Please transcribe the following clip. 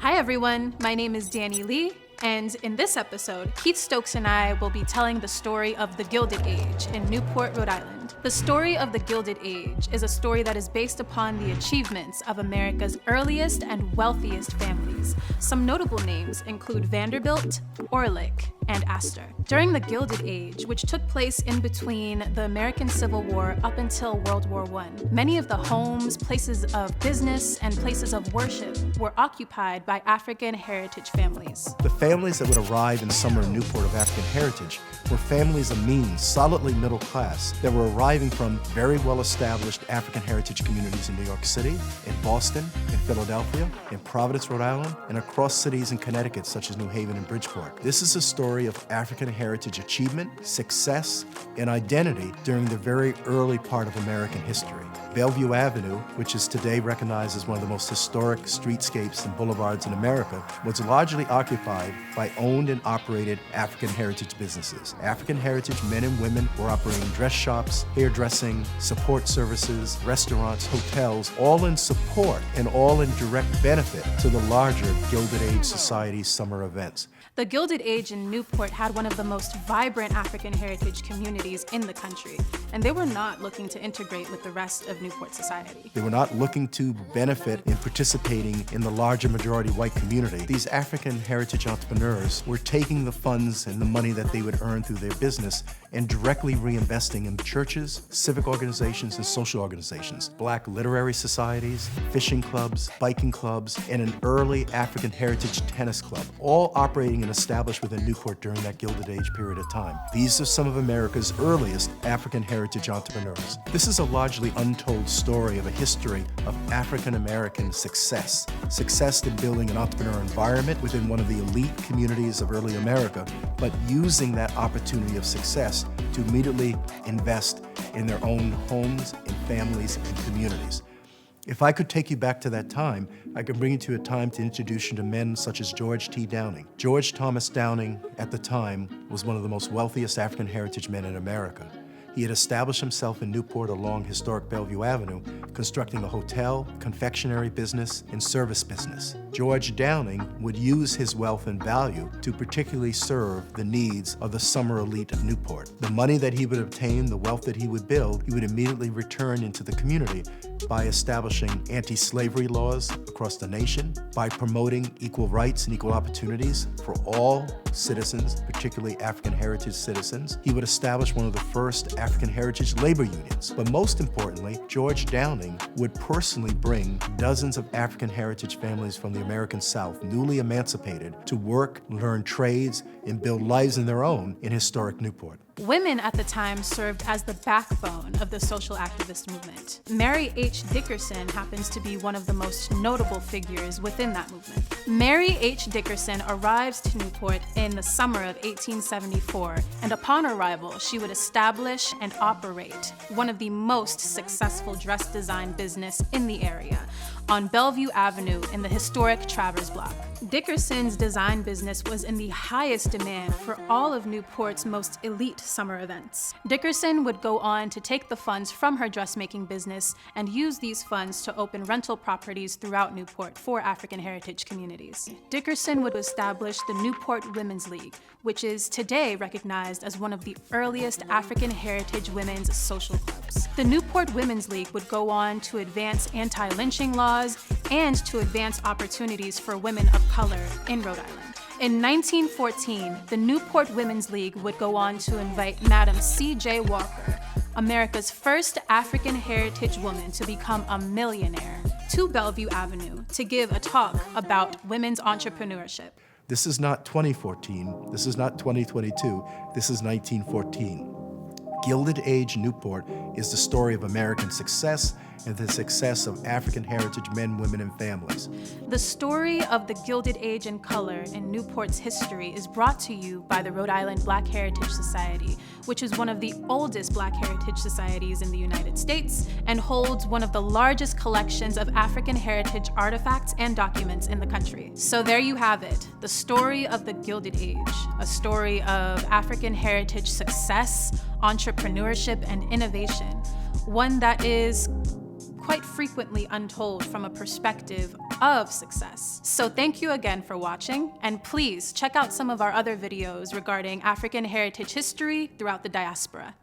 Hi everyone, my name is Dani Lee, and in this episode, Keith Stokes and I will be telling the story of the Gilded Age in Newport, Rhode Island. The story of the Gilded Age is a story that is based upon the achievements of America's earliest and wealthiest families. Some notable names include Vanderbilt, Orlick, and Astor. During the Gilded Age, which took place in between the American Civil War up until World War I, many of the homes, places of business, and places of worship were occupied by African heritage families. The families that would arrive in summer in Newport of African heritage were families of means, solidly middle class, that were arriving from very well-established African heritage communities in New York City, in Boston, in Philadelphia, in Providence, Rhode Island, and across cities in Connecticut such as New Haven and Bridgeport. This is a story of African heritage achievement, success, and identity during the very early part of American history. Bellevue Avenue, which is today recognized as one of the most historic streetscapes and boulevards in America, was largely occupied by owned and operated African heritage businesses. African heritage men and women were operating dress shops, hairdressing, support services, restaurants, hotels, all in support and all in direct benefit to the larger Gilded Age Society's summer events. The Gilded Age in Newport had one of the most vibrant African heritage communities in the country, and they were not looking to integrate with the rest of Newport society. They were not looking to benefit in participating in the larger majority white community. These African heritage entrepreneurs were taking the funds and the money that they would earn through their business and directly reinvesting in churches, civic organizations, and social organizations, Black literary societies, fishing clubs, biking clubs, and an early African heritage tennis club, all operating and established within Newport during that Gilded Age period of time. These are some of America's earliest African heritage entrepreneurs. This is a largely untold story of a history of African American success in building an entrepreneur environment within one of the elite communities of early America, but using that opportunity of success to immediately invest in their own homes and families and communities. If I could take you back to that time, I could bring you to a time to introduce you to men such as George T. Downing. George Thomas Downing, at the time, was one of the most wealthiest African heritage men in America. He had established himself in Newport along historic Bellevue Avenue, constructing a hotel, confectionery business, and service business. George Downing would use his wealth and value to particularly serve the needs of the summer elite of Newport. The money that he would obtain, the wealth that he would build, he would immediately return into the community by establishing anti-slavery laws across the nation, by promoting equal rights and equal opportunities for all citizens, particularly African heritage citizens. He would establish one of the first African heritage labor unions. But most importantly, George Downing would personally bring dozens of African heritage families from the American South, newly emancipated, to work, learn trades, and build lives of their own in historic Newport. Women at the time served as the backbone of the social activist movement. Mary H. Dickerson happens to be one of the most notable figures within that movement. Mary H. Dickerson arrives to Newport in the summer of 1874, and upon arrival, she would establish and operate one of the most successful dress design business in the area on Bellevue Avenue in the historic Travers Block. Dickerson's design business was in the highest demand for all of Newport's most elite summer events. Dickerson would go on to take the funds from her dressmaking business and use these funds to open rental properties throughout Newport for African heritage communities. Dickerson would establish the Newport Women's League, which is today recognized as one of the earliest African heritage women's social clubs. The Newport Women's League would go on to advance anti-lynching laws and to advance opportunities for women of color in Rhode Island. In 1914, the Newport Women's League would go on to invite Madam C.J. Walker, America's first African heritage woman to become a millionaire, to Bellevue Avenue to give a talk about women's entrepreneurship. This is not 2014, this is not 2022, this is 1914. Gilded Age Newport is the story of American success and the success of African heritage men, women, and families. The story of the Gilded Age in color in Newport's history is brought to you by the Rhode Island Black Heritage Society, which is one of the oldest Black heritage societies in the United States and holds one of the largest collections of African heritage artifacts and documents in the country. So there you have it, the story of the Gilded Age, a story of African heritage success, entrepreneurship, and innovation, one that is quite frequently untold from a perspective of success. So thank you again for watching, and please check out some of our other videos regarding African heritage history throughout the diaspora.